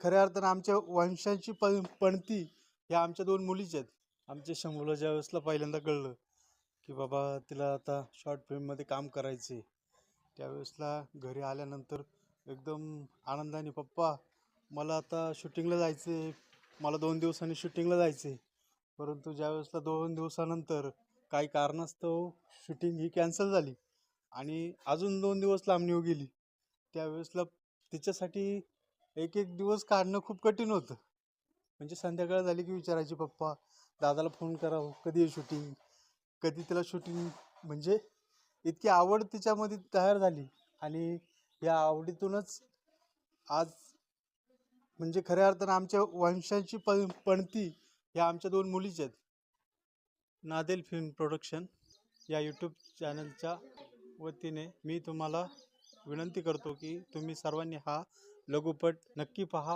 खऱ्या अर्थानं आमच्या वंशाची पणती ह्या आमच्या दोन मुलीच आहेत. आमच्या शंभूला ज्या वेळेसला पहिल्यांदा कळलं की बाबा तिला आता शॉर्ट फिल्ममध्ये काम करायचे, त्यावेळेसला घरी आल्यानंतर एकदम आनंदाने, पप्पा मला आता शूटिंगला जायचे, मला 2 दिवसांनी शूटिंगला जायचे. परंतु ज्यावेळेसला 2 दिवसानंतर काही कारणास्तव शूटिंग ही कॅन्सल झाली आणि अजून 2 दिवस लांब निघून गेली. त्यावेळेसला तिच्यासाठी एक एक दिवस काढणं खूप कठीण होतं. म्हणजे संध्याकाळ झाली की विचारायची, पप्पा दादाला फोन करावं, कधी आहे शूटिंग, कधी तिला शूटिंग. म्हणजे इतकी आवड तिच्यामध्ये तयार झाली आणि या आवडीतूनच आज म्हणजे खऱ्या अर्थानं आमच्या वंशाची पणती ह्या आमच्या दोन मुलीच आहेत. नादेल फिल्म प्रोडक्शन या यूट्यूब चॅनलच्या वतीने मी तुम्हाला विनंती करतो की तुम्ही सर्वांनी हा लघुपट नक्की पहा.